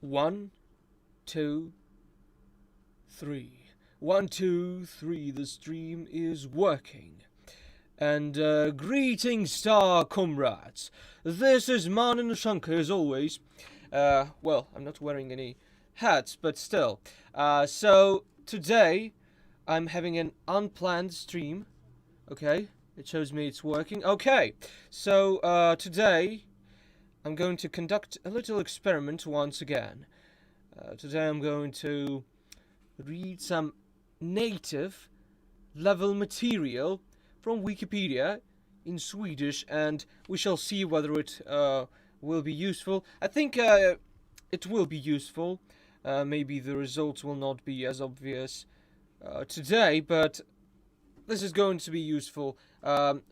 1, 2, 3. 1, 2, 3, the stream is working. And greetings, star comrades. This is Man in Ushanka as always. Well, I'm not wearing any hats, but still. So today I'm having an unplanned stream. Okay, it shows me it's working. Okay, so today I'm going to conduct a little experiment once again. Today I'm going to read some native level material from Wikipedia in Swedish, and we shall see whether it will be useful. I think it will be useful. Maybe the results will not be as obvious today, but this is going to be useful.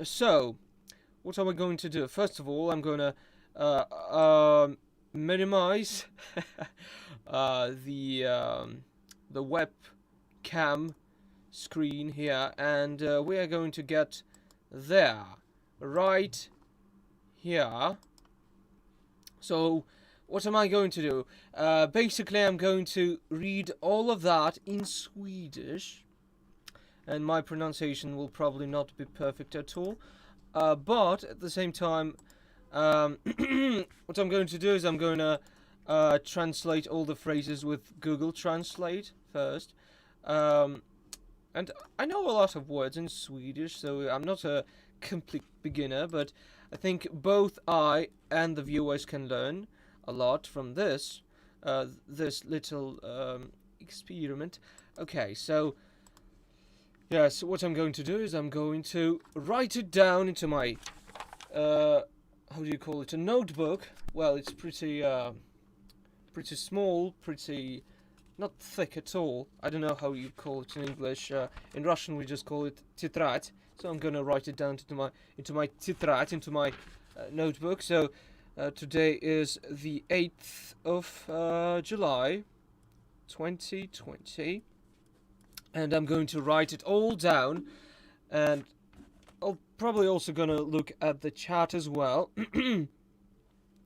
So, what are we going to do? First of all, I'm going to minimize the webcam screen here, and we are going to get there, right here. So what am I going to do? Basically I'm going to read all of that in Swedish, and my pronunciation will probably not be perfect at all, but at the same time what I'm going to do is I'm going to translate all the phrases with Google Translate first. And I know a lot of words in Swedish, so I'm not a complete beginner, but I think both I and the viewers can learn a lot from this little experiment. Okay, so yes, what I'm going to do is I'm going to write it down into my how do you call it? A notebook. Well, it's pretty small, pretty not thick at all. I don't know how you call it in English. In Russian we just call it titrat. So I'm gonna write it down into my titrat, into my notebook. So today is the 8th of July 2020, and I'm going to write it all down, and I'll probably also gonna look at the chat as well.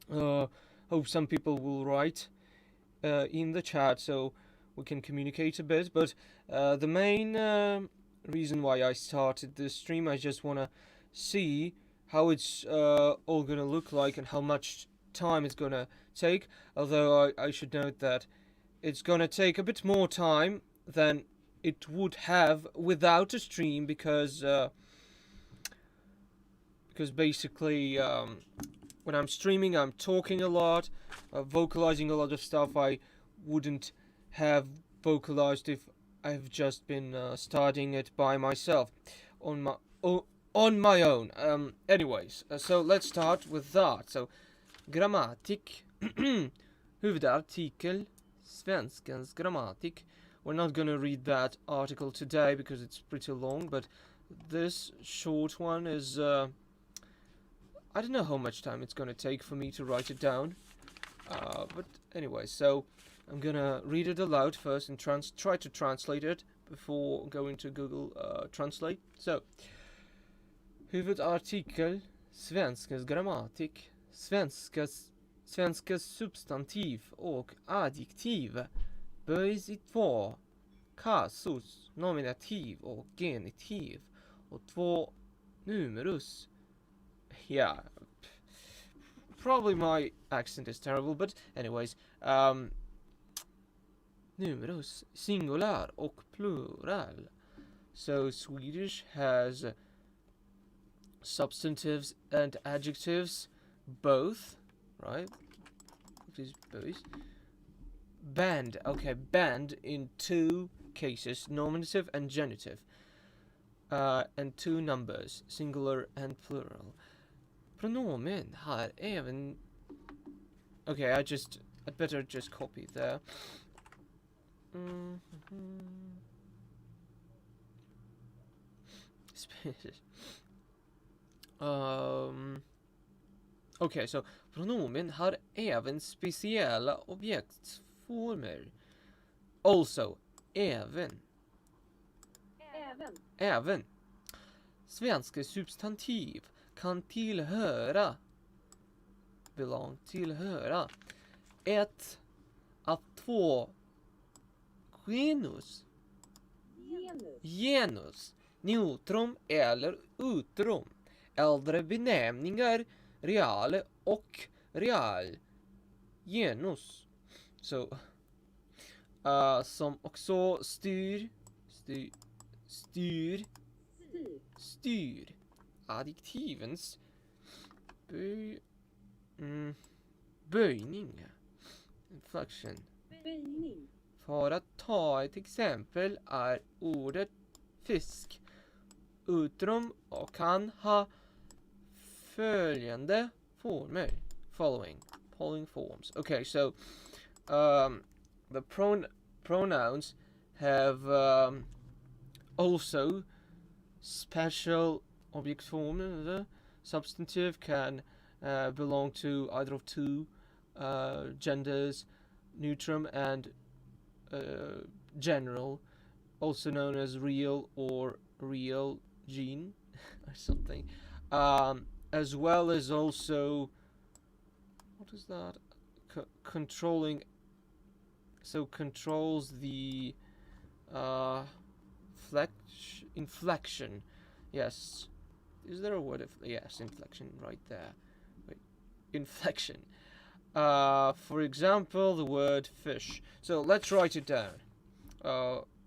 Hope some people will write in the chat so we can communicate a bit, but the main reason why I started this stream, I just want to see how it's all gonna look like and how much time it's gonna take, although I should note that it's gonna take a bit more time than it would have without a stream, because basically when I'm streaming I'm talking a lot, vocalizing a lot of stuff I wouldn't have vocalized if I've just been studying it by myself on my own. Anyways, so let's start with that. So grammatik, huvudartikel, svenskans grammatik. We're not gonna read that article today because it's pretty long, but this short one is I don't know how much time it's gonna take for me to write it down, but anyway, so I'm gonna read it aloud first and try to translate it before going to Google Translate. So, huvudartikel, svenskas grammatik, svenskas substantiv och adjektiv böjs i två kasus, nominativ och genitiv, och två numerus. Yeah, probably my accent is terrible, but anyways, numerus, singular och plural. So Swedish has substantives and adjectives both, right? It is both. Band, okay, band in two cases, nominative and genitive, and two numbers, singular and plural. Pronomen har även... Okay, I'd better just copy there. Okay, so pronomen har även speciella objektsformer. Also, även. Svenska substantiv kan tillhöra, belong, tillhöra, ett att två genus, neutrum eller utrum, äldre benämningar reale och real genus. Så som också styr adjektivens böjning. Inflection. För att ta ett exempel är ordet fisk utrum och kan ha följande former. Following forms. Okay, so the pronouns have also special object form. The substantive can belong to either of two genders, neutrum and general, also known as real or real gene or something, as well as also, what is that? Controlling, so controls the inflection. Yes, is there a word of, yes, inflection right there. Wait, inflection. For example, the word fish. So let's write it down.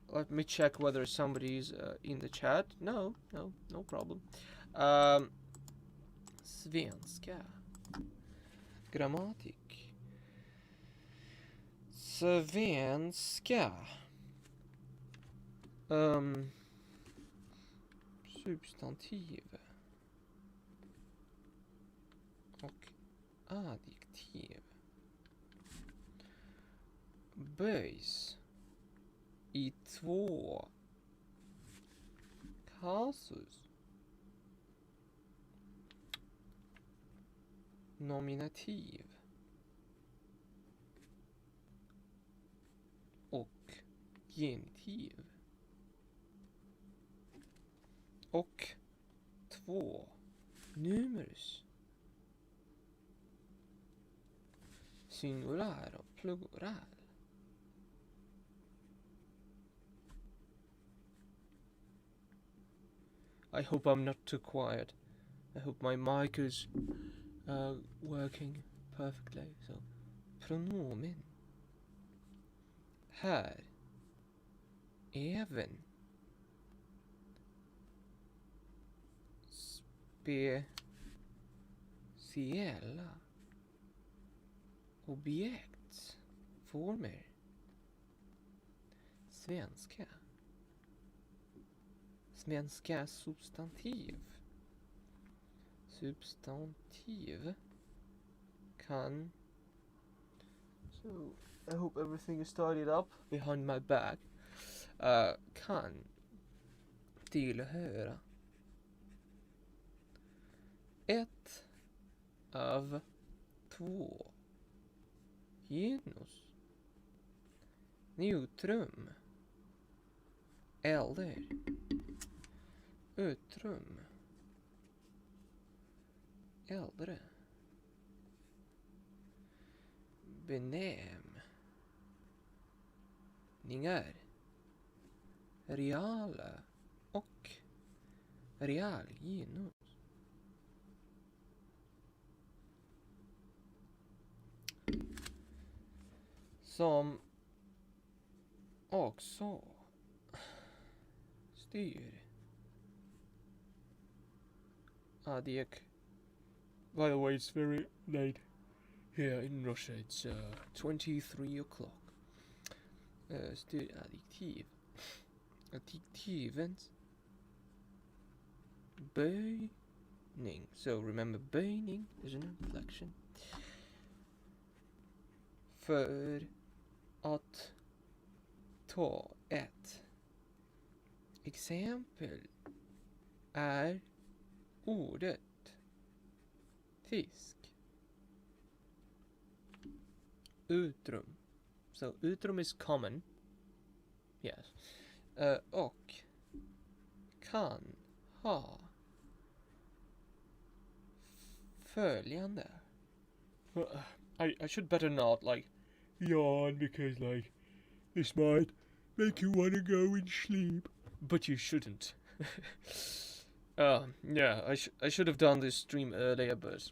Let me check whether somebody's in the chat. No problem. Svenska. Grammatik. Svenska. Substantiv. Och adjektiv. Böjs i två kasus. Nominativ och genitiv. Och två numerus. Singular och plural. I hope I'm not too quiet. I hope my mic is working perfectly. So, pronomen. Här. Även. Speciella. Objekt. Former. Svenska. Svenska substantiv. Substantiv kan. So I hope everything is tidied up behind my back. Kan tillhöra ett av två genus, neutrum eller utrum, äldre, benämningar, reala och realgenus. Som också styr adjektiv. By the way, it's very late here in Russia. It's 23 o'clock. Styr adjektiv. Adjektivens böjning. So remember, böjning is an inflection. För att ta ett exempel är ordet fisk. Utrum. So utrum is common. Yes. Och kan ha följande. I should better not like yawn because, like, this might make you want to go and sleep. But you shouldn't. Yeah, I should have done this stream earlier, but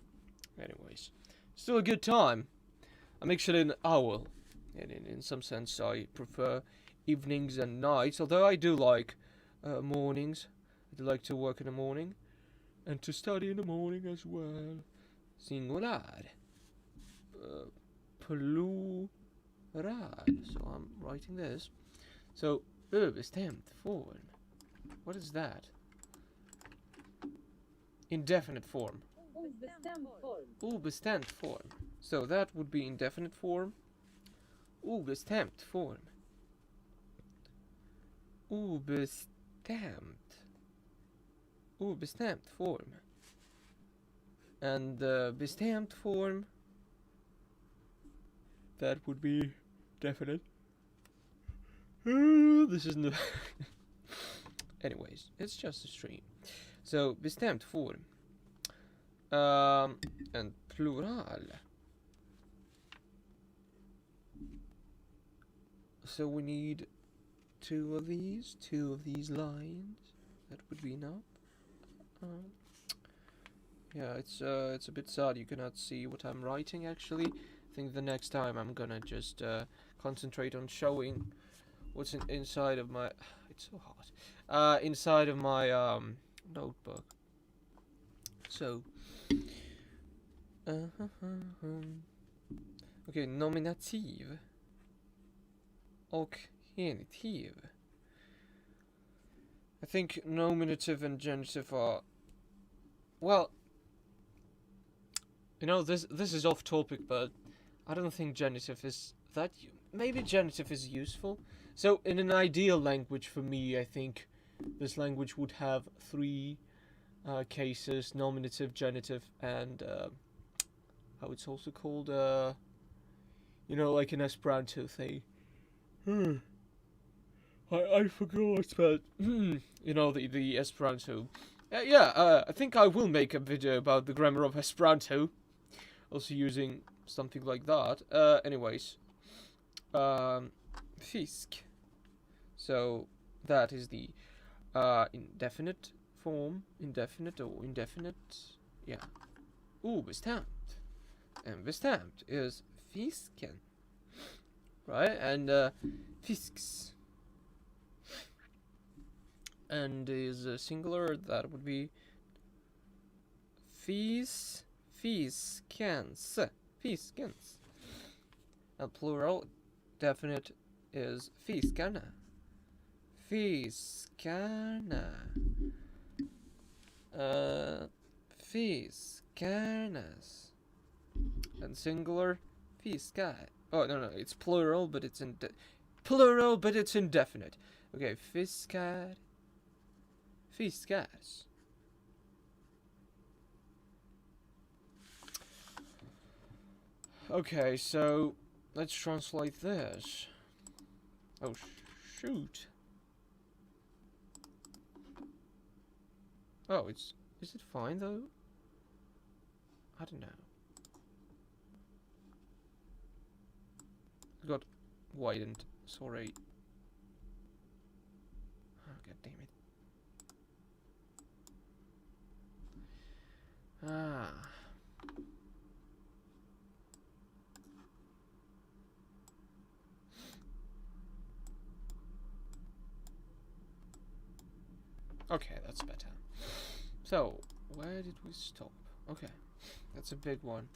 anyways. Still a good time. I'm actually an owl. And in some sense, I prefer evenings and nights, although I do like mornings. I do like to work in the morning and to study in the morning as well. Singular. Plural. So I'm writing this. So, bestämt form. What is that? Indefinite form. Obestämt form. So that would be indefinite form. Obestämt form. Obestämt form. And bestämt form, that would be definite. This is no. Anyways, it's just a stream. So bestämt form. And plural. So we need two of these lines. That would be enough. Yeah, it's a bit sad you cannot see what I'm writing actually. I think the next time I'm gonna just concentrate on showing what's inside of my. It's so hot. Inside of my notebook. So. Okay, nominativ och genitiv. I think nominative and genitive are, well, you know, this is off topic, but I don't think genitive is that. Maybe genitive is useful. So in an ideal language for me, I think this language would have three cases: nominative, genitive, and how it's also called, you know, like an Esperanto thing. I forgot, but you know, the Esperanto. I think I will make a video about the grammar of Esperanto, also using something like that. Anyways, fisk. So that is the indefinite form, indefinite or indefinite. Yeah. Bestämt. And bestämt is fisken, right? And fisks. And is singular, that would be fiskens. And plural, definite, is fiskarna. Fiskarnas. And singular, fiskar. Oh, no, it's plural, but it's indefinite. Okay, fiskar. Fiskars. Okay, so let's translate this. Oh, shoot. Oh, is it fine though? I don't know. It got widened, sorry. Oh, god damn it. Okay, that's better. So, where did we stop? Okay, that's a big one.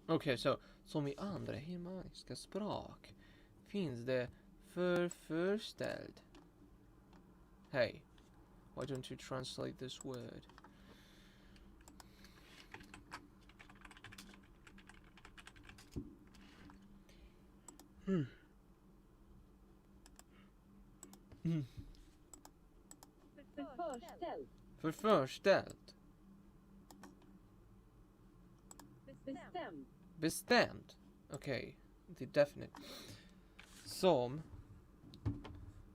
Okay, so som I andra germaniska språk finns det förställd. Hey, why don't you translate this word? Förställd. Bestämt. Okay, the definite.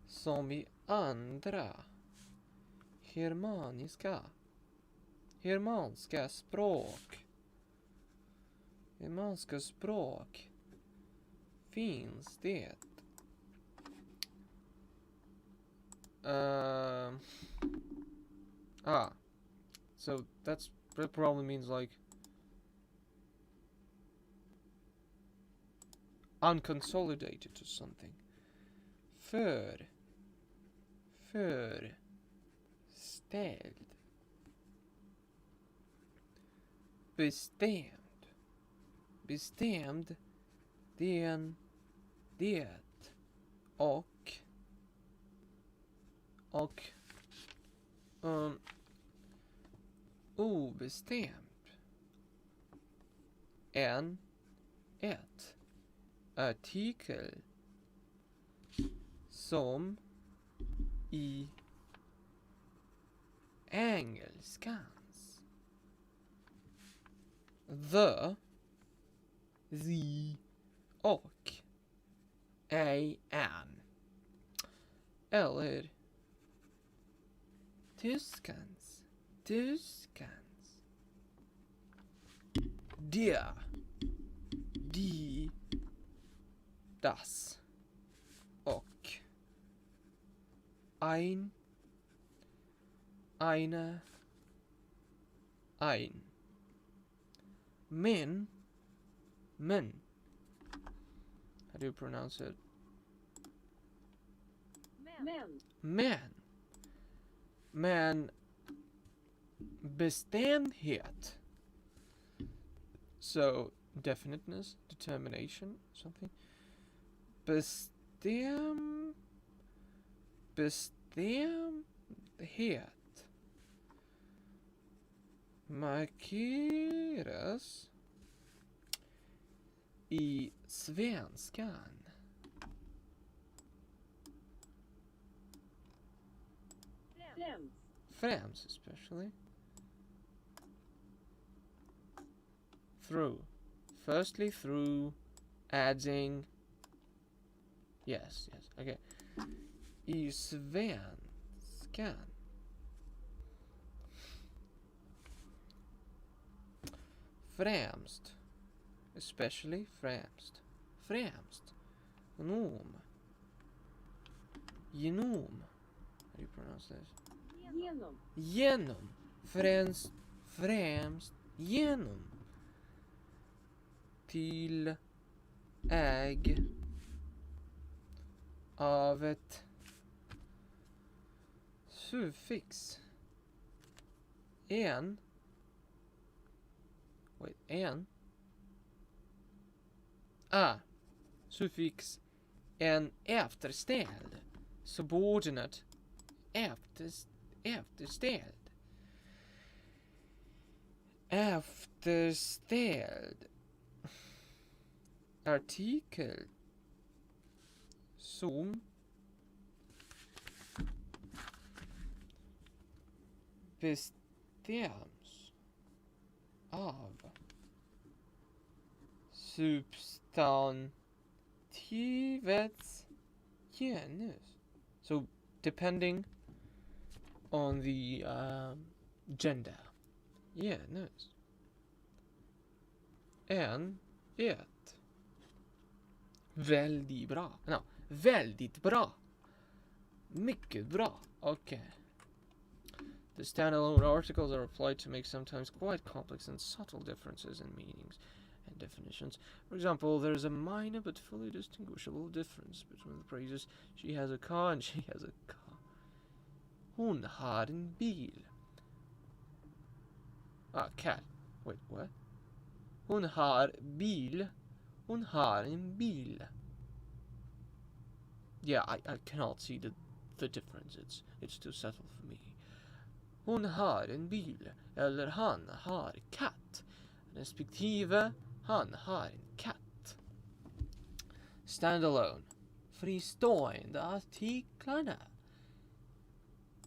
som i andra germanska språk. Germanska språk finns det so that probably means like unconsolidated or something. Förställd. Bestämd. Det och obestämd. Ett artikel som i engelskans the och an eller tyskans der die das och ein men how do you pronounce it? Men bestämdhet. So definiteness, determination, something. Bestämdhet markeras i svenskan. Främst especially. Through. Firstly through adding. Yes, okay. I svenskan. Främst. Especially främst. Genom. How do you pronounce this? Genom. Främst genom. Till äg av ett suffix en suffix en efterställd subordinate efterställd artikel som bestäms av substantivets genus. So depending on the gender. Genus. Ett. Väldigt bra. No, väldigt bra. Mycket bra. Okay. The standalone articles are applied to make sometimes quite complex and subtle differences in meanings and definitions. For example, there's a minor but fully distinguishable difference between the phrases she has a car and she has a car. Hon har en bil. Cat. Wait, what? Hon har bil. Hon har en bil. Yeah, I cannot see the difference. It's too subtle for me. Hon har en bil. Eller han har katt. Respektive han har en katt. Standalone. Fristående artiklarna.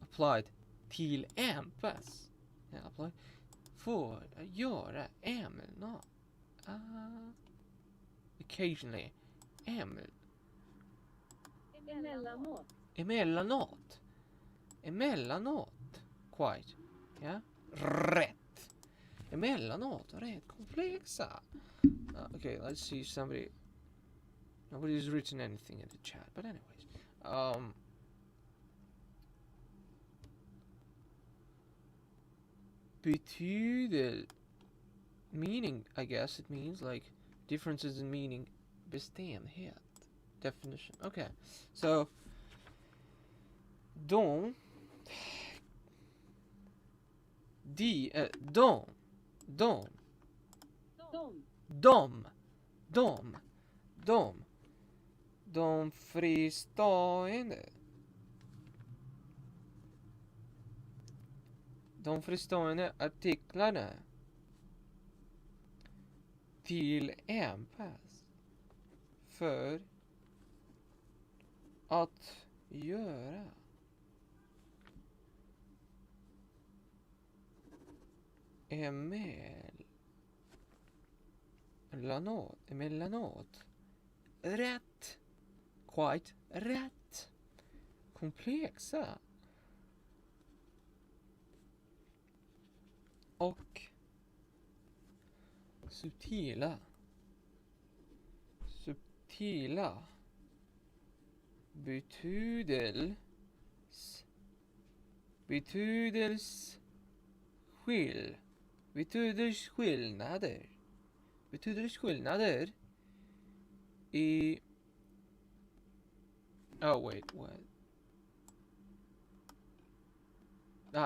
Applied till ämpas. Yeah, applied. Får göra ämnena. Occasionally. Emellanåt. Emellanåt. Emellanåt. Quite. Yeah? Rätt. Emellanåt. Rätt. Komplexa. Okay, let's see if nobody's written anything in the chat, but anyways. Betyder meaning, I guess it means like differences in meaning. Bestämdhet. Definition. Okay. So de de de Dom. de fristående artiklarna tillämpas för att göra emellanåt rätt, quite rätt, komplexa och subtila betydelseskillnader i what?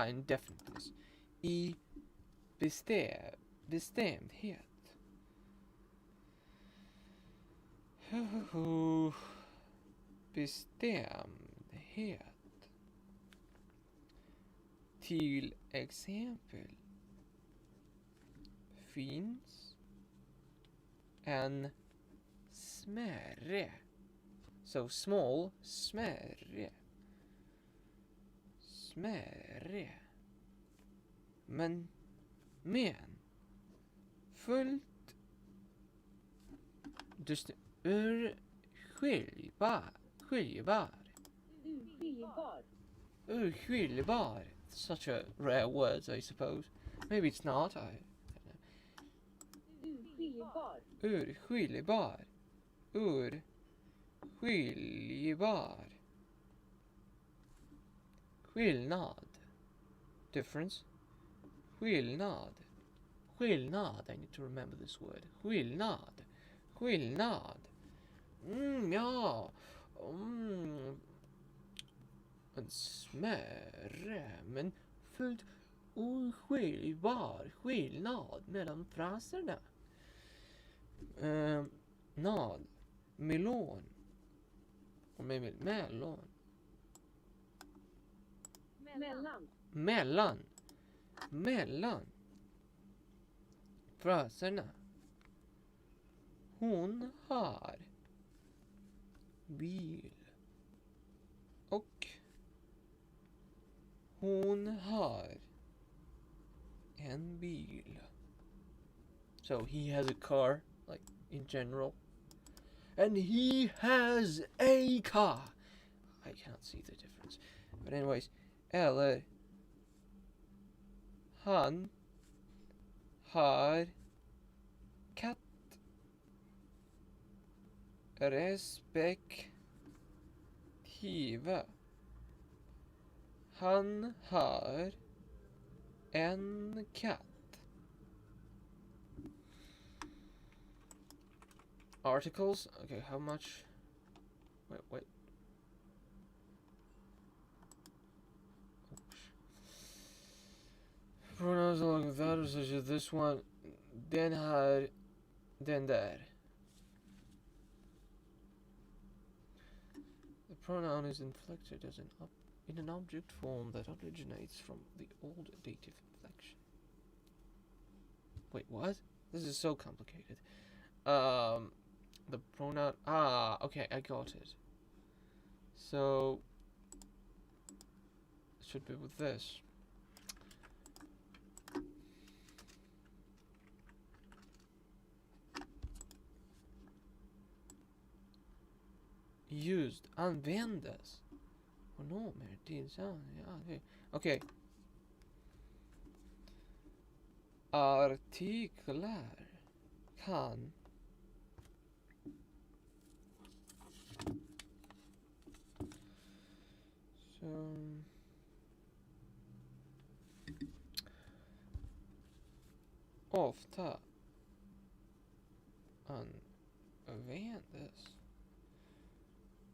Indefiniteness. I bestämdhet. Bestämdhet. Till exempel finns en smärre. So small, smärre. Men fullt just urskiljbar. Such a rare word, I suppose. Maybe it's not. Urskiljbar. Skillnad. Difference. Skillnad. I need to remember this word. Skillnad. Ja. En smärre, men fullt oskiljbar skillnad mellan fraserna. Melon och melon. Mellan fraserna. Hon har bil och hon har en bil. So he has a car, like in general. And he has a car. I cannot see the difference. But anyways, eller han har katt. Respektive. Han har en katt. Articles? Okay, how much? Wait. Pronouns along that, such as this one. Den här. Den där. The pronoun is inflected as in an object form that originates from the old dative inflection. Wait, what? This is so complicated. The pronoun. Okay, I got it. So it should be with this. used, användes. Pronomer till okej. Okay. Artiklar kan som ofta användes.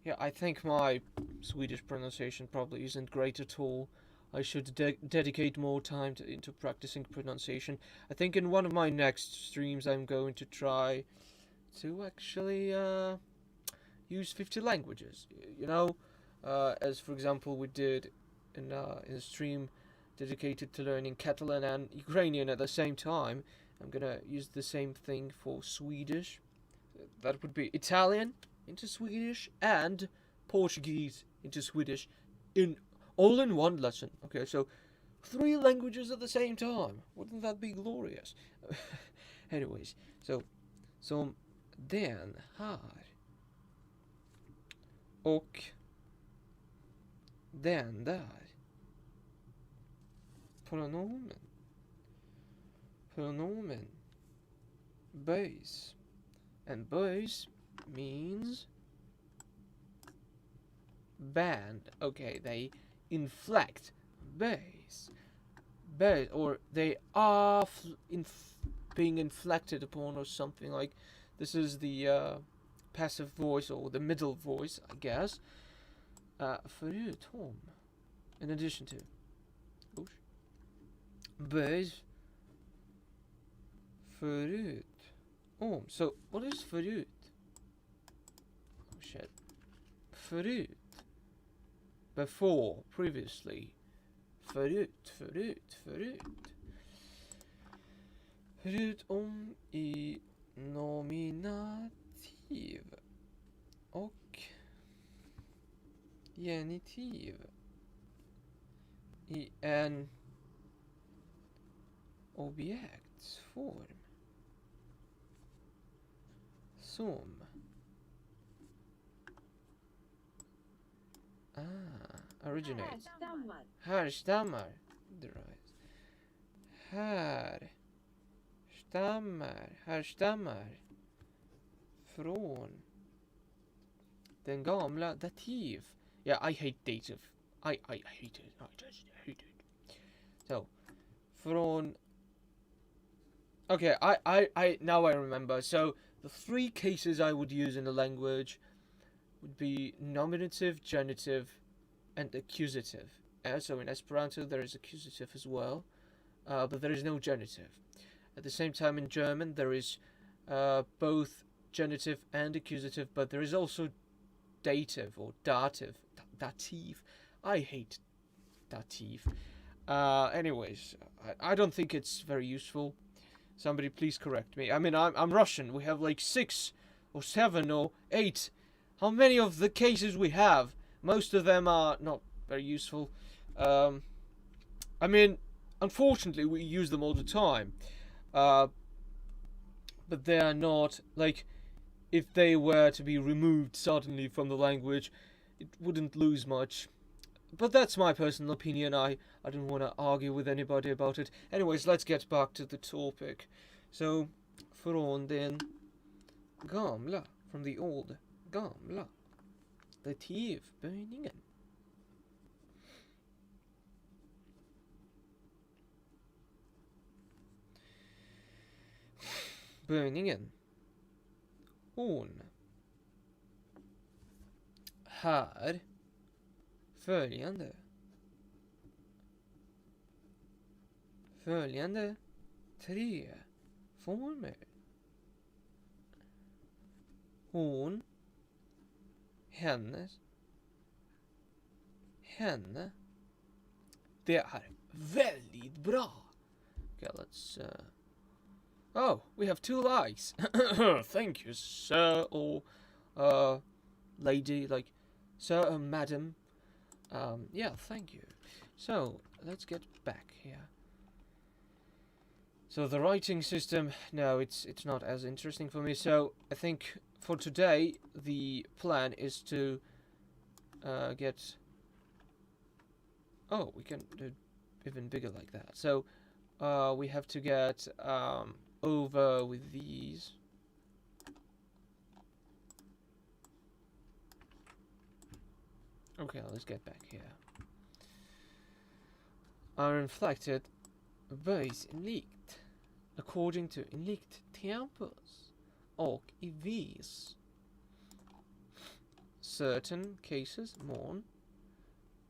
Yeah, I think my Swedish pronunciation probably isn't great at all. I should dedicate more time into practicing pronunciation. I think in one of my next streams I'm going to try to actually use 50 languages. You know, as for example we did in a stream dedicated to learning Catalan and Ukrainian at the same time. I'm gonna use the same thing for Swedish. That would be Italian into Swedish and Portuguese into Swedish in all in one lesson. Okay, so 3 languages at the same time. Wouldn't that be glorious? Anyways, so som den här och den där. Pronomen böjs. And böjs means bend. Okay, they inflect. Böjs. Böjs, or they are being inflected upon or something like. This is the passive voice or the middle voice, I guess. Förutom. In addition to. Böjs. Förut. So what is förut? Oh shit. Förut. Before, previously. Förut. Förutom i nominativ och genitiv i en objektsform som originates härstammar från den gamla dativ. Yeah, I hate dative. I hate it. I just hate it. So, från. Okay, I now I remember. So the 3 cases I would use in a language would be nominative, genitive, and accusative. So in Esperanto there is accusative as well, but there is no genitive. At the same time in German there is both genitive and accusative, but there is also dative or dative. Dative. I hate dative. Anyways, I don't think it's very useful. Somebody please correct me. I mean, I'm Russian. We have like 6 or 7 or 8. How many of the cases we have? Most of them are not very useful. I mean, unfortunately, we use them all the time. But they are not, like, if they were to be removed suddenly from the language, it wouldn't lose much. But that's my personal opinion. I don't want to argue with anybody about it. Anyways, let's get back to the topic. So, från den gamla, from the old, gamla, dativböjningen. Böjningen. Hon. Här. Följande 3 former. Hon, hennes, henne. Det är väldigt bra. Okay, let's oh, we have 2 likes. Thank you, sir, or lady, like sir or madam. Yeah, thank you. So, let's get back here. So the writing system, no, it's not as interesting for me. So I think for today, the plan is to get... Oh, we can do even bigger like that. So we have to get over with these. Okay, let's get back here. Are inflected böjs inlikt according to inlikt tempus och i vis. Certain cases, mourn,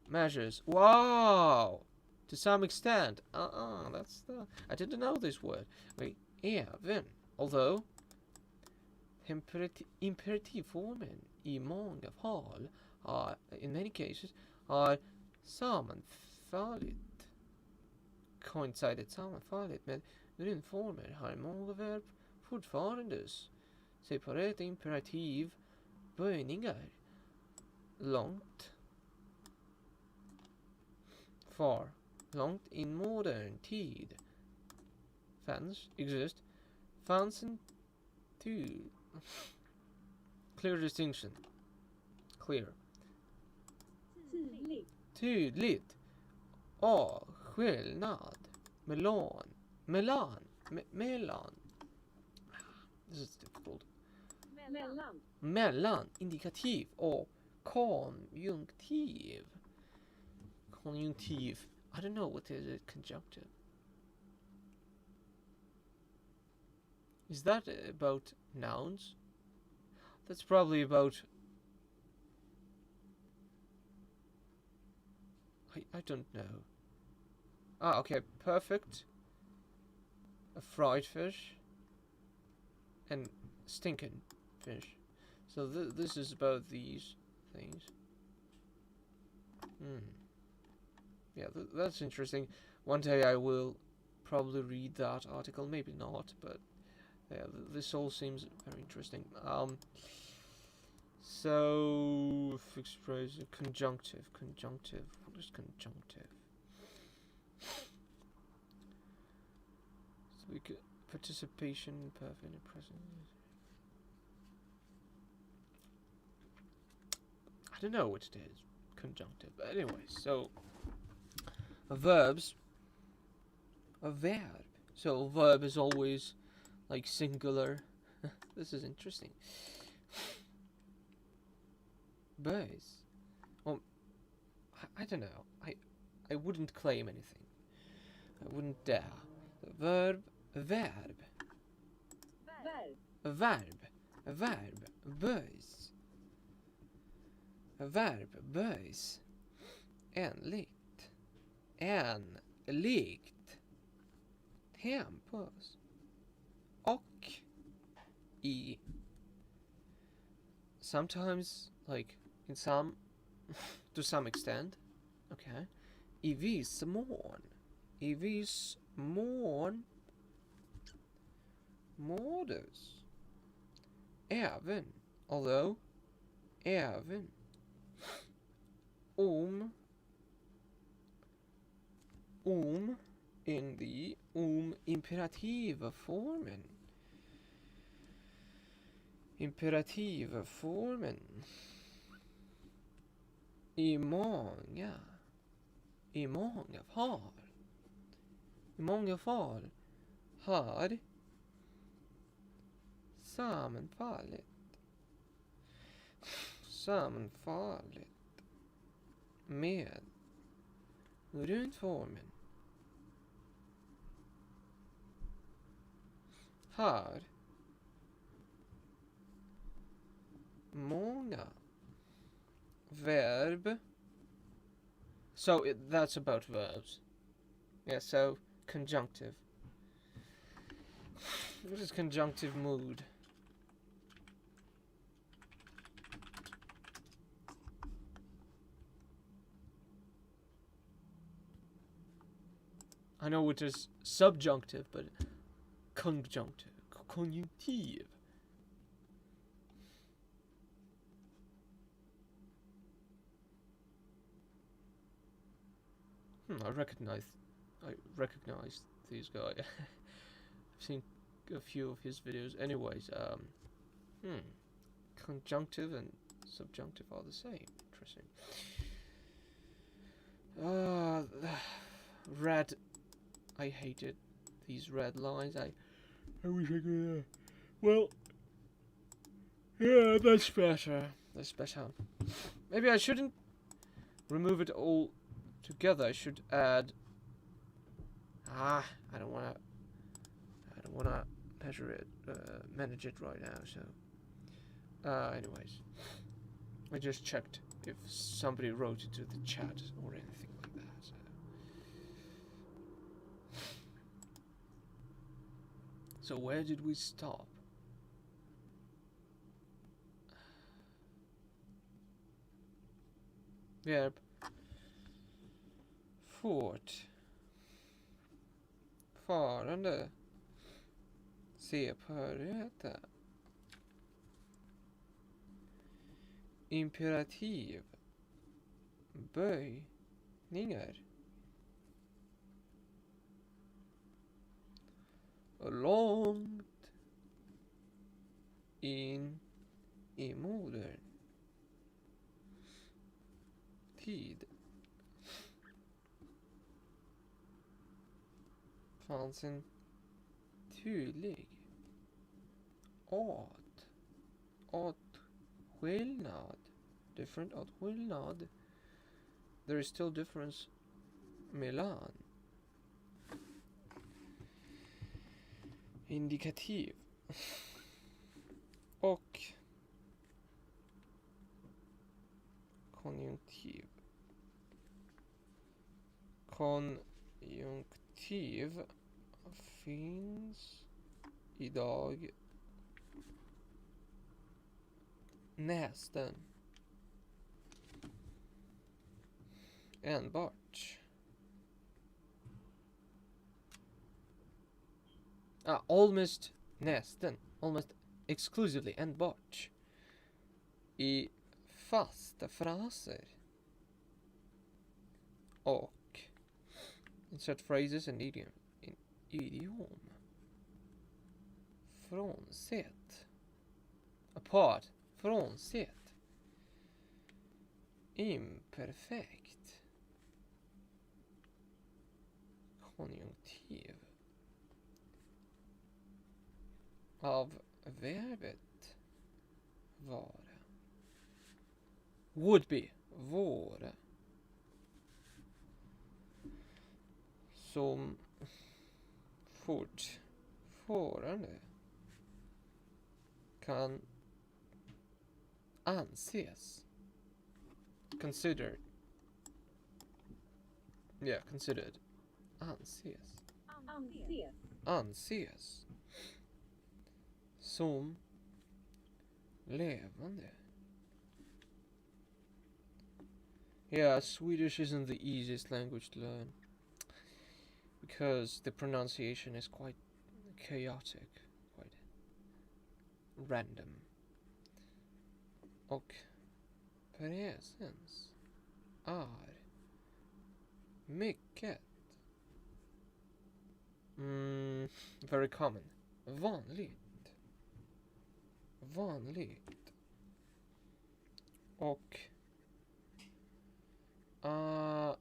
measures. Wow! To some extent. That's the... I didn't know this word. Wait, även. Although, imperativformen i många fall har, in many cases, har sammanfallit. Coincided sammanfallit med grundformer har många verb fortfarande separata imperativ böjningar långt far långt in modern tid fanns en clear distinction clear tydligt skillnad mellan this is difficult mellan indikativ och konjunktiv. I don't know what is it. Conjunctive. Is that about nouns? That's probably about... I don't know. Okay, perfect. A fried fish. And stinking fish. So this is about these things. Yeah, that's interesting. One day I will probably read that article, maybe not, but yeah, this all seems very interesting. So fixed phrase, conjunctive. What is conjunctive? So we could participation, perfect and present. I don't know what it is. Conjunctive. But anyway, so verbs. A verb. So a verb is always like singular. This is interesting. Böjs. Well, I don't know. I wouldn't claim anything. I wouldn't dare. Verb. Böjs. Verb böjs enligt tempus och i. Sometimes, like in some, to some extent, okay. I viss mån modus. Även, although, även. In the imperativa formen. I många fall har sammanfallit med grundformen har många verb. So that's about verbs. Yeah, so conjunctive. What is conjunctive mood? I know it is subjunctive, but conjunctive. Conjunctive. I recognize these guys. I've seen a few of his videos. Anyways, conjunctive and subjunctive are the same. Interesting. Red. I hated these red lines. I wish I could. Well, yeah, that's better. That's better. Maybe I shouldn't remove it all together. I should add. I don't wanna measure it, manage it right now. So, anyways, I just checked if somebody wrote it to the chat or anything like that. So where did we stop? Verb. Fort. Farande. Se på hörigheter. Imperativ. Böjningar. Långt in i modern tid fanns en tydlig åtskillnad. Different åtskillnad. There is still difference mellan indikativ och konjunktiv. Konjunktiv finns idag nästan enbart. Almost nästan. Almost exclusively enbart. I fasta fraser. Och insert phrases and idiom. Frånsett. Apart. Frånsett. Imperfekt. Konjunktiv. Av verbet vara. Would be. Vara. Som fortfarande kan anses. Considered. Yeah, considered. Anses. Anses. Som levande. Yeah, Swedish isn't the easiest language to learn because the pronunciation is quite chaotic, quite random. Och presens är mycket very common. Vanligt. Och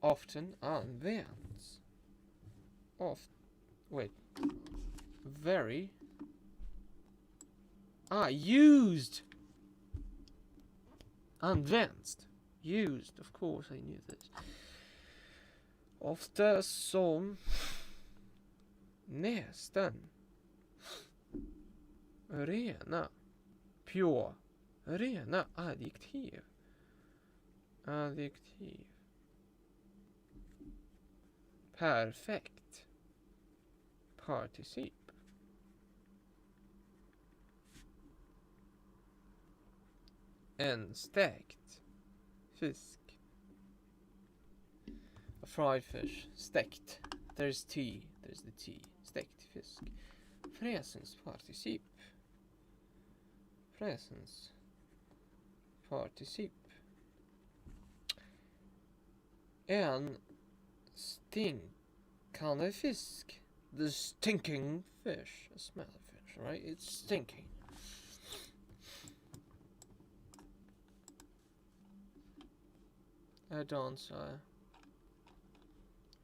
often används. Very. Used. Används. Used, of course I knew this. Ofta som nästan rena. Pure. Rena adjektiv. Adjektiv. Perfekt. Particip. En stekt fisk. A fried fish. Stekt. There's tea. There's the tea. Stekt fisk. Presens particip. Presens particip. En stinkande fisk. The stinking fish. A smelly fish, right? It's stinking. add-ons.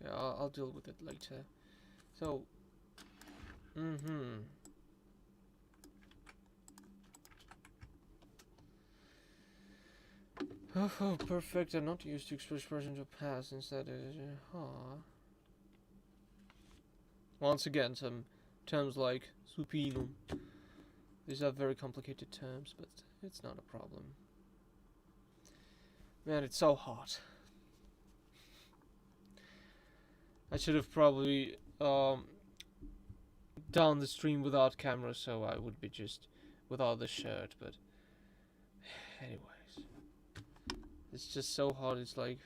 Yeah, I'll deal with it later. So, Oh, perfect. I'm not used to express present or past. Instead, once again, some terms like supinum. These are very complicated terms, but it's not a problem. Man, it's so hot. I should have probably done the stream without camera, so I would be just without the shirt. But anyways, it's just so hot. It's like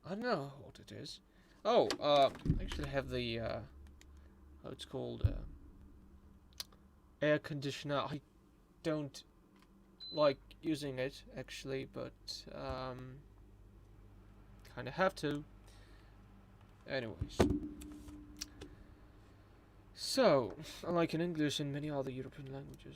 I don't know what it is. Oh, I actually have the how it's called air conditioner. I don't like using it actually, but kind of have to. Anyways, so unlike in English and many other European languages,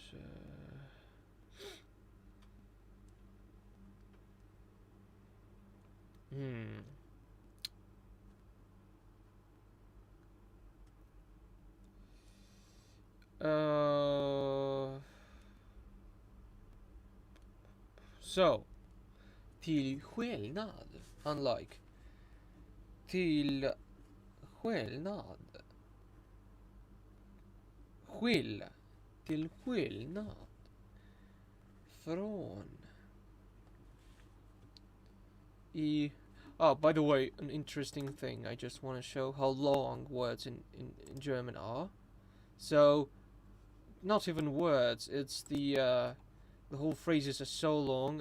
so till skillnad, unlike till skillnad, till skillnad från i. Oh, by the way, an interesting thing. I just want to show how long words in German are. So, not even words. It's the whole phrases are so long.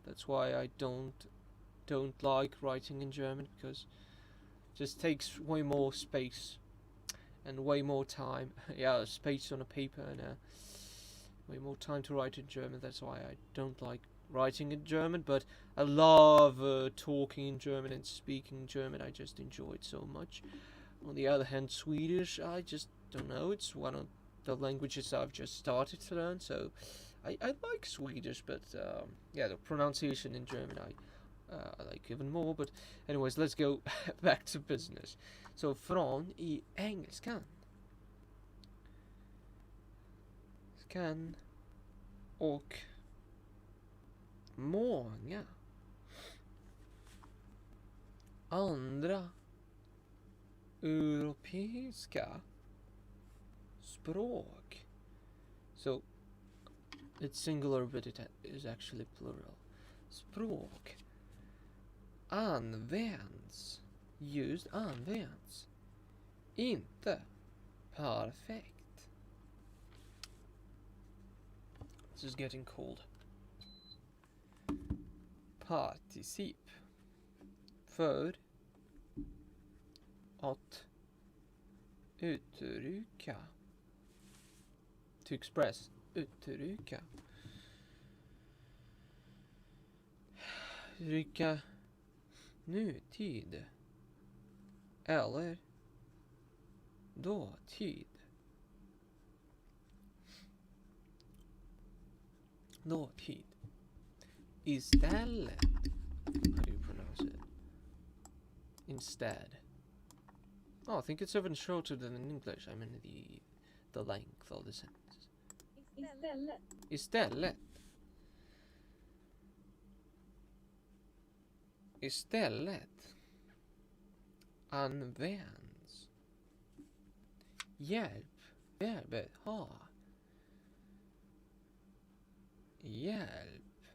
That's why I don't like writing in German, because it just takes way more space and way more time. Yeah, space on a paper and way more time to write in German. That's why I don't like writing in German, but I love talking in German and speaking German. I just enjoy it so much. On the other hand, Swedish, I just don't know. It's one of the languages I've just started to learn, so I like Swedish, but yeah, the pronunciation in German I like even more. But anyways, let's go back to business. So från i engelskan. Kan och många andra europeiska språk. So it's singular, but it is actually plural. Språk används, inte perfekt. This is getting cold. Particip. För att uttrycka. To express. Uttrycka. Uttrycka nutid. Eller dåtid. Dåtid. Istället. How do you pronounce it? Instead. Oh, I think it's even shorter than in English. I mean the length of the sentence. Istället. Istället. Istället används hjälp, verbet ha. Hjälp.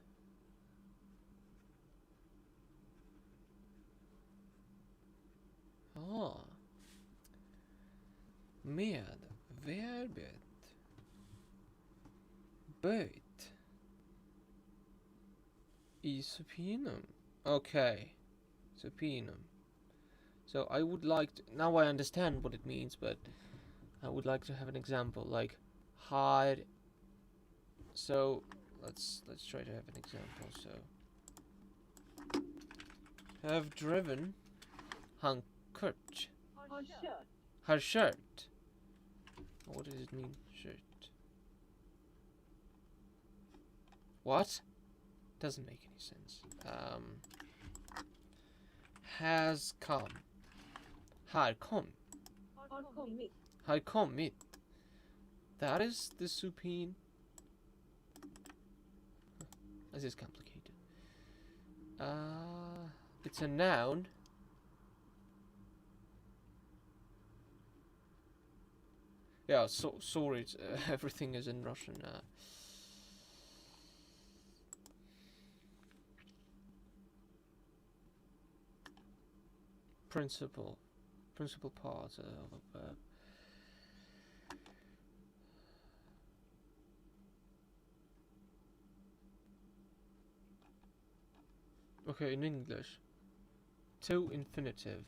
Ha. Med verbet böjt i supinum. Okay, supinum. So I would like to, now I understand what it means, but I would like to have an example, like hide. So let's try to have an example. So have driven han kurt. Her shirt. What does it mean, shirt? What? Doesn't make any sense. Has come. Har kom. Har kommit. Har kommit. That is the supine. This is complicated. It's a noun. Yeah, so sorry, everything is in Russian. Principal part of a verb. Okay, in English, to infinitive.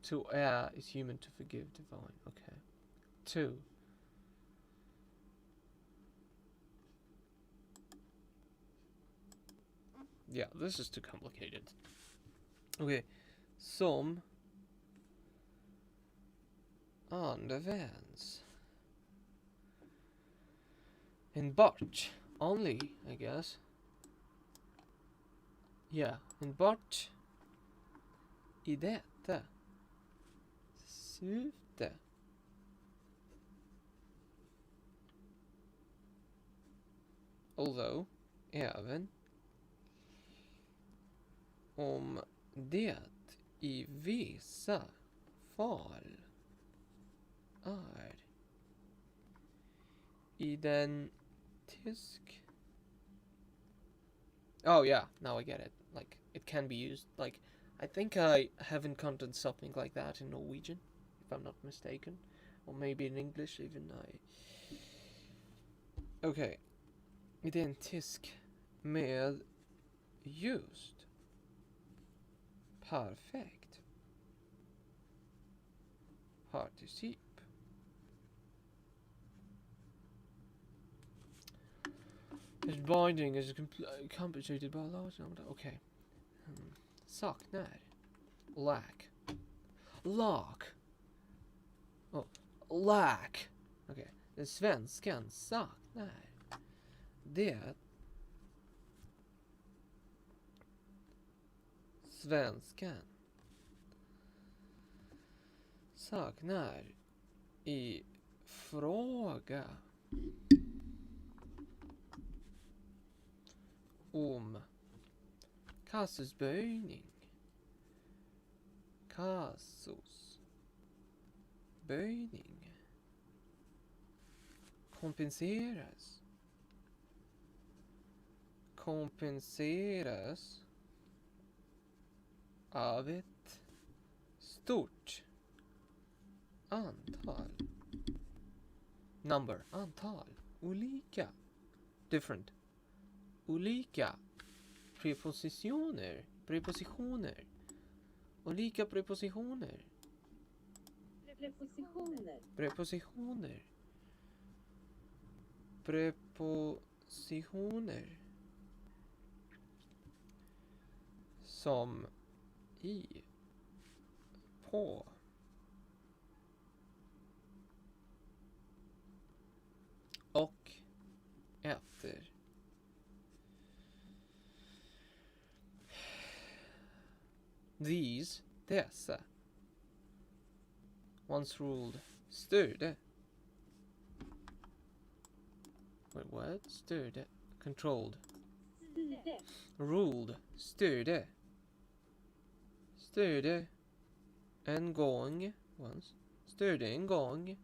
To err is human, to forgive divine. Okay. To. Yeah, this is too complicated. Okay. Som används. In but only, I guess. Yeah, in but i detta syfte. Although, även om det i vissa fall är identisk. Oh yeah, now I get it. Like, it can be used, like, I think I have encountered something like that in Norwegian, if I'm not mistaken. Or maybe in English even. Okay. Identisk med just perfekt particip. His binding is compensated by a large number. Okay. Saknar. Lack. Lack. Oh, lack. Okay. Den svenskan saknar. Det. Svenskan saknar i fråga om kasusböjning. Kasusböjning kompenseras. Kompenseras av ett stort antal. Number, antal. Olika. Different. Olika prepositioner. Prepositioner. Olika prepositioner. Prepositioner. Prepositioner. Prepositioner. Som i, på, och efter. These, dessa. Once ruled, styrde. Wait, what? Styrde. Controlled. Styrde. Ruled. Styrde. Styrde. En gång. Once. Styrde en gång.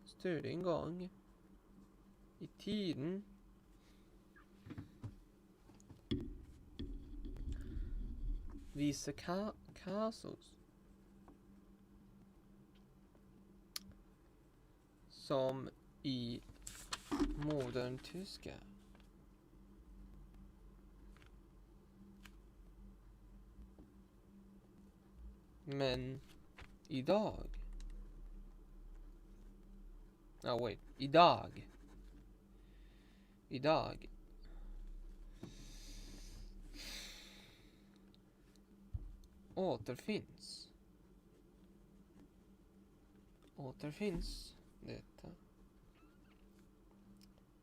Styrde en gång. I tiden. Vissa kasos. Som i modern tyska. Men idag. Oh wait, idag. Idag. Återfinns. Återfinns detta.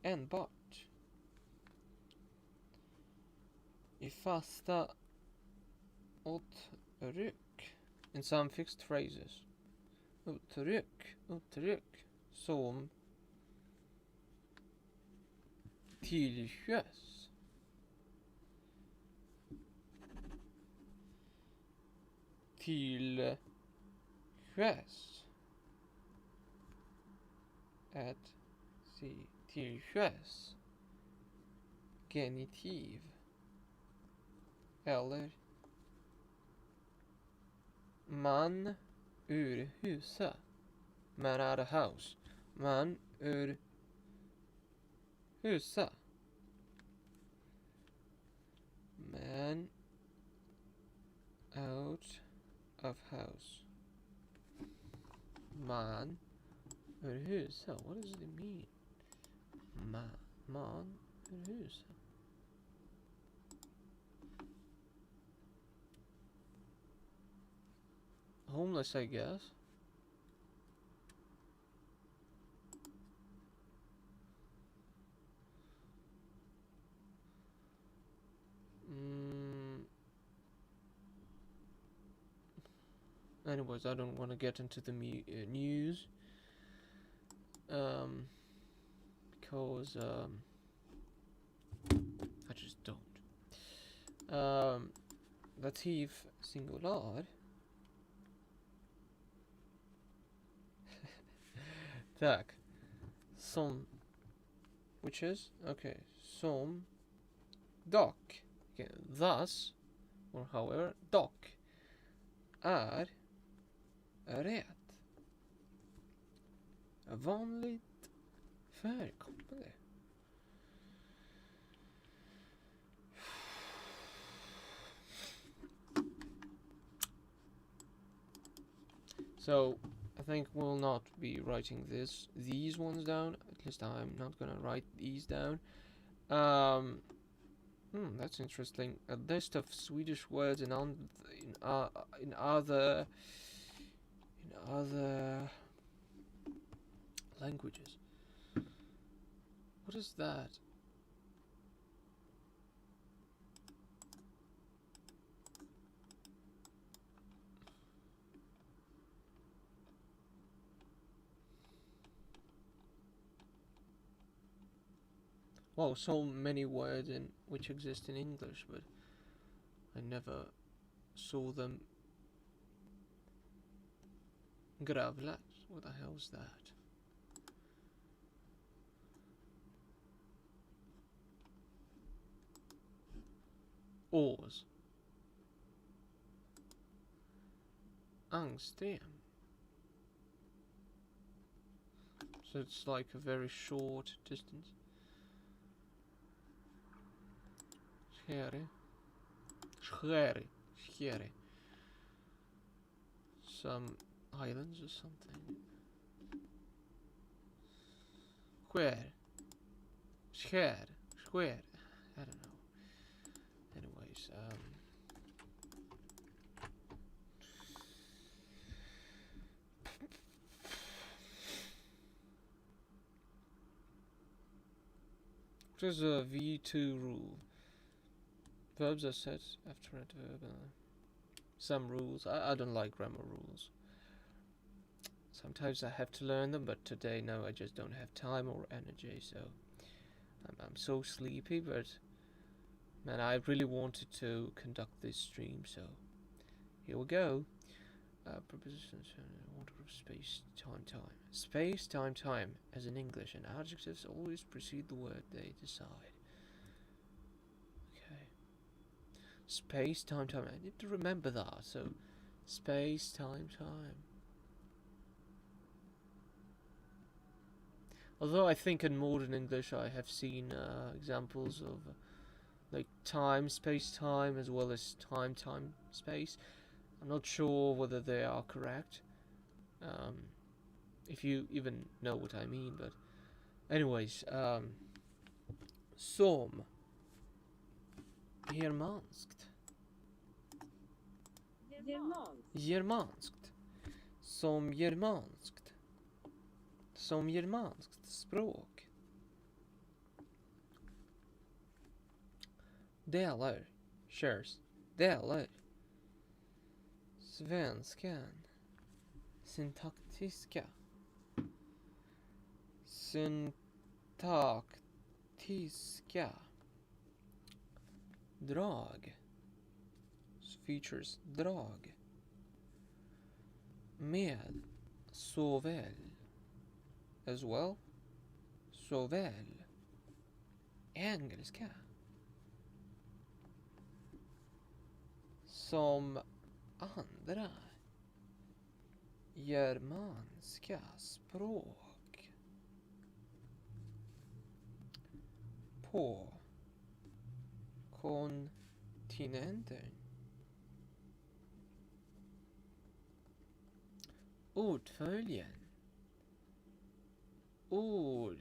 Enbart. I fasta uttryck in some fixed phrases. Uttryck som tillsköts. Att tillsköts. Genitiv. Eller man ur husa. Man out of house. Man ur husa. Man out of house. Man ur husa. What does it mean? Man ur husa. Homeless, I guess. Anyways, I don't want to get into the news. Because I just don't. Dative singular. Tak. Som. Which is? Okay. Som. Dock. Okay. Thus. Or however. Dock. Är. Rätt. Vanligt förekommande. So, I think we'll not be writing these ones down. At least I'm not gonna write these down. That's interesting. A list of Swedish words in other languages. What is that? Well, so many words which exist in English, but I never saw them. Gravlat? What the hell is that? Oars. Angstem. So it's like a very short distance. Scary. Some islands or something. Skär. I don't know. Anyways, there's a V2 rule. Verbs are set after a verb. Some rules. I don't like grammar rules. Sometimes I have to learn them, but today, no, I just don't have time or energy, so I'm so sleepy, but man, I really wanted to conduct this stream, so here we go. Prepositions in order of space, time. Space, time. As in English, and adjectives always precede the word they decide. Okay. Space, time. I need to remember that, so space, time. Although I think in modern English I have seen examples of like time, space-time, as well as time, space. I'm not sure whether they are correct. If you even know what I mean, but anyways, som germanskt. Som germanskt språk. Delar. svenskan. Syntaktiska. Syntaktiska. Drag. Features. Drag. Med. Såväl. As well. Såväl. Engelska. Som andra germanska språk. På kontinenten. Ordföljen. Ordföljden.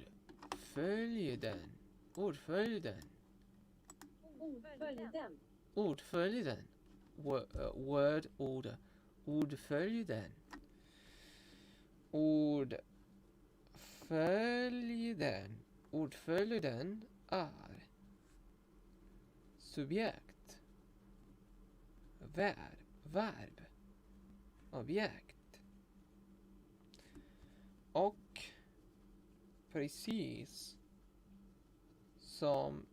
Ordföljden. Ordföljden. Ordföljden. Word order. Ordföljden. Ordföljden. Ordföljden är subjekt, verb, objekt och precis som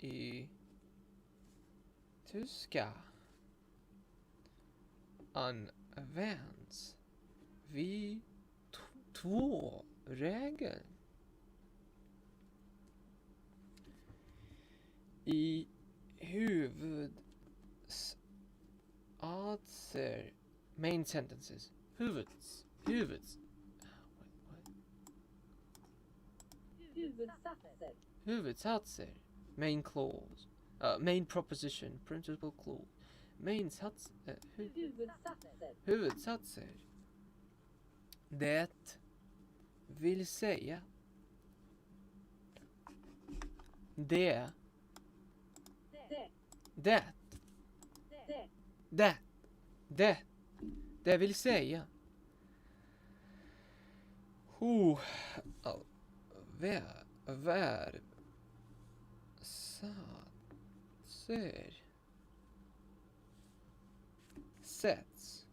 i tyska används vid två regler. I huvudsatser, main sentences, huvudsatser, main clause, main proposition, principal clause, main sats, huvudsatser. Det vill säga det vill säga verb satser sätts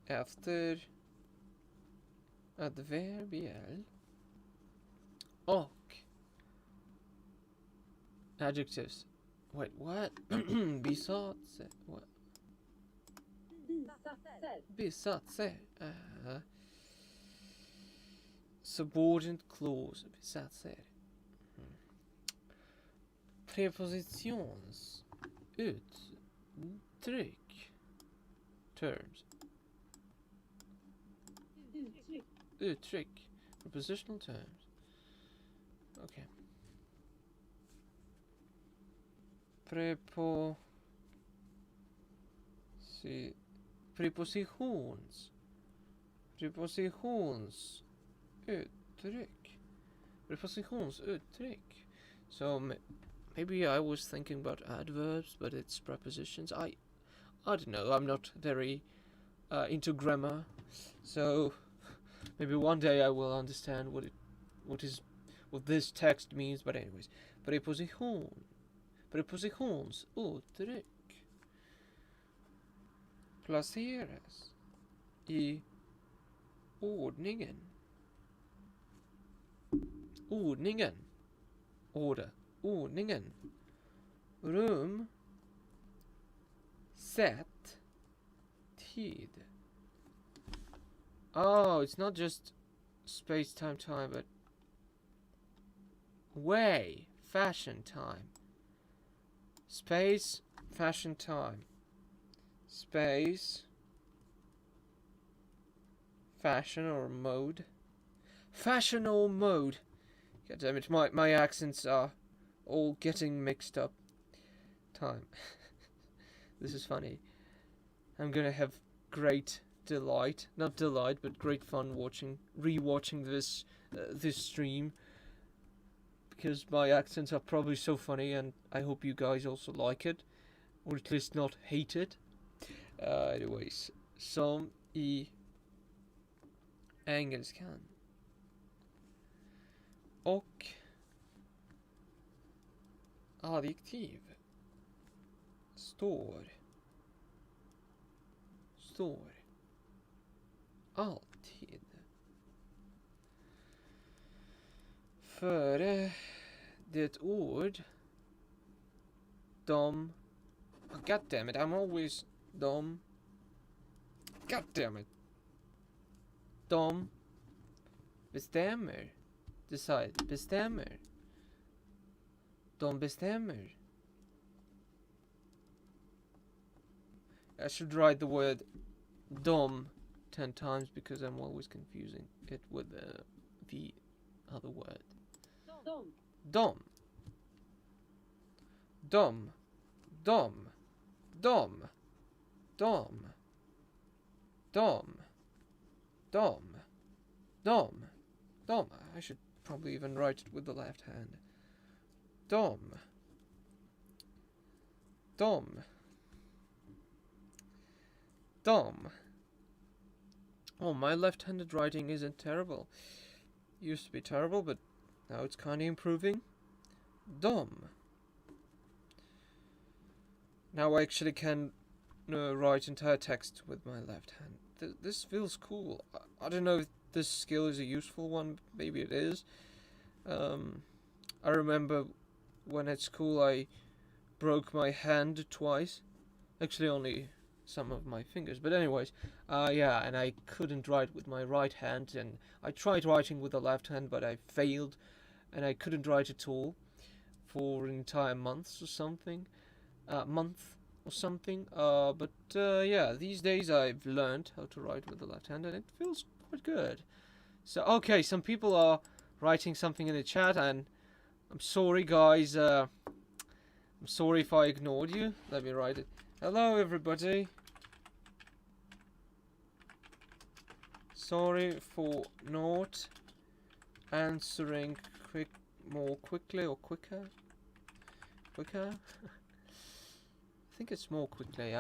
efter adverbiell och adjectives. Wait, what? Bisatser. What? Bisatser. Subordinate clause. Bisatser. Prepositions. Uttryck. Terms. Uttryck. Prepositional terms. Okay. Prepositionsuttryck. Prepositionsuttryck. So maybe I was thinking about adverbs, but it's prepositions. I don't know. I'm not very into grammar, so maybe one day I will understand what this text means. But anyways, prepositionsuttryck placeras i ordningen. Ordningen. Rum. Sätt. Tid. Oh, it's not just space, time, but way, fashion, time. Space, fashion, time. Space, fashion or mode. Fashion or mode. God damn it, my accents are all getting mixed up. Time. This is funny. I'm gonna have great delight, not delight, but great fun rewatching this stream, because my accents are probably so funny, and I hope you guys also like it, or at least not hate it. Anyways, som i engelskan. Och adjektiv Står. Står. Alltid. Före det ord. De. Oh, God damn it, I'm always de. God damn it. De bestämmer. Decide. Bestämmer. De bestämmer. I should write the word dom 10 times because I'm always confusing it with the other word. Dom. Dom. Dom. Dom. Dom. Dom. Dom. Dom. Dom. Dom. I should probably even write it with the left hand. Dom. Dom. Dom. Oh, my left-handed writing isn't terrible. Used to be terrible, but now it's kind of improving. Dom. Now I actually can write entire text with my left hand. This feels cool. I don't know if this skill is a useful one. Maybe it is. I remember when at school I broke my hand twice. Actually, only some of my fingers. But anyways, yeah, and I couldn't write with my right hand. And I tried writing with the left hand, but I failed. And I couldn't write at all for an entire month or something. But yeah, these days I've learned how to write with the left hand, and it feels quite good. So, okay, some people are writing something in the chat, and I'm sorry, guys. I'm sorry if I ignored you. Let me write it. Hello, everybody. Sorry for not answering more quickly or quicker. Quicker? I think it's more quickly.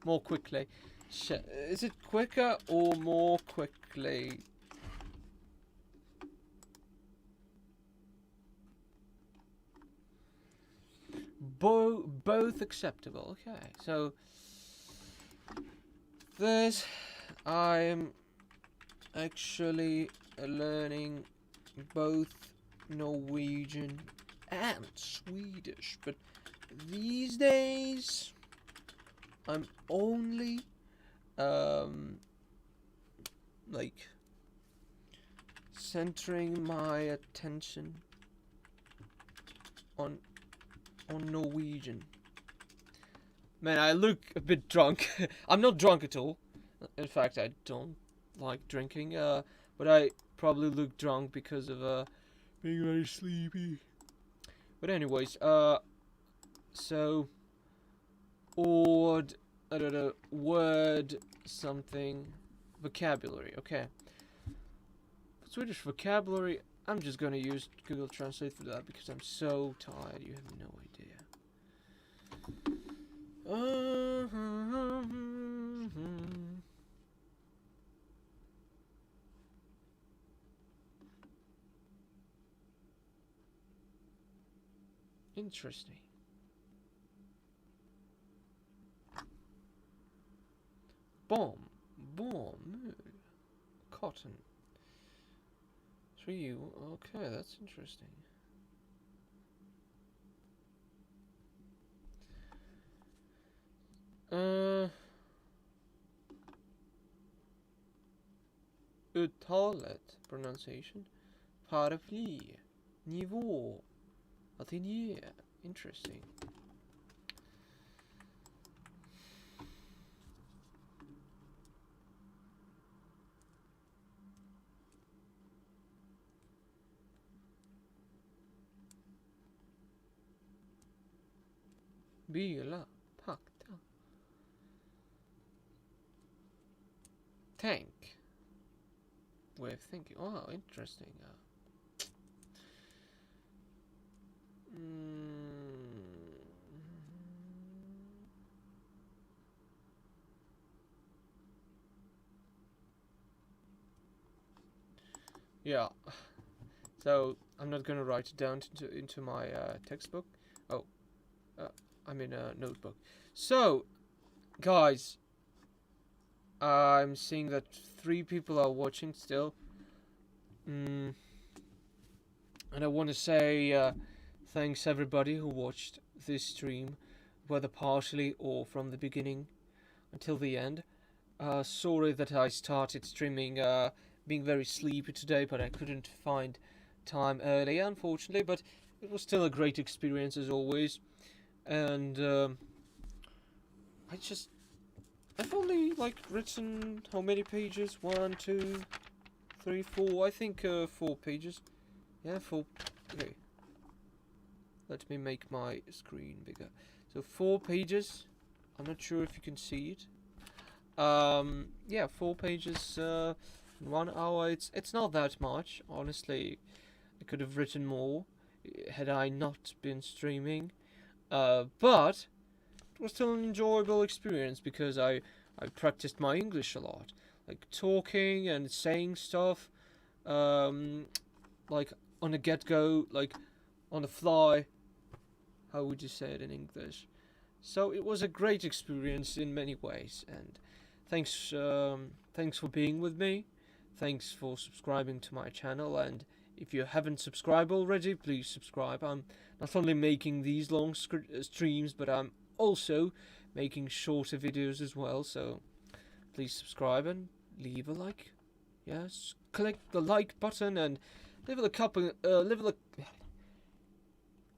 More quickly. Is it quicker or more quickly? Both acceptable. Okay, so this I'm actually learning both Norwegian and Swedish, but these days I'm only like centering my attention on Norwegian. Man, I look a bit drunk. I'm not drunk at all. In fact, I don't like drinking. But I probably look drunk because of being very sleepy. But anyways, so ord, I don't know, word, something, vocabulary. Okay. Swedish vocabulary. I'm just gonna use Google Translate for that because I'm so tired. You have no idea. Interesting. Bomb. Cotton. Tree. Okay, that's interesting. Uttalet, pronunciation. Paraply. Nivå. Ateljé. Interesting. Bila. Pakta. Tank. Way of thinking. Oh, interesting. Yeah. So I'm not gonna write it down into my textbook. Oh, I'm in a notebook. So, guys, I'm seeing that 3 people are watching still. And I want to say thanks everybody who watched this stream, whether partially or from the beginning until the end. Sorry that I started streaming being very sleepy today, but I couldn't find time earlier, unfortunately. But it was still a great experience as always. And I've only like written how many pages? 1, 2, 3, 4. I think 4 pages. Yeah, 4. Okay. Let me make my screen bigger. So 4 pages. I'm not sure if you can see it. Yeah, 4 pages, 1 hour. It's not that much, honestly. I could have written more had I not been streaming. But it was still an enjoyable experience because I practiced my English a lot, like talking and saying stuff, like on the get go, like on the fly. How would you say it in English? So it was a great experience in many ways, and thanks for being with me. Thanks for subscribing to my channel, and if you haven't subscribed already, please subscribe. I'm not only making these long streams, but I'm also making shorter videos as well, so please subscribe and leave a like. Yes, click the like button and leave a couple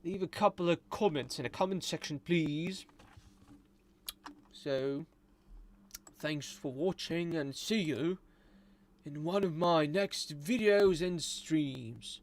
leave a couple of comments in the comment section, please. So, thanks for watching and see you in one of my next videos and streams.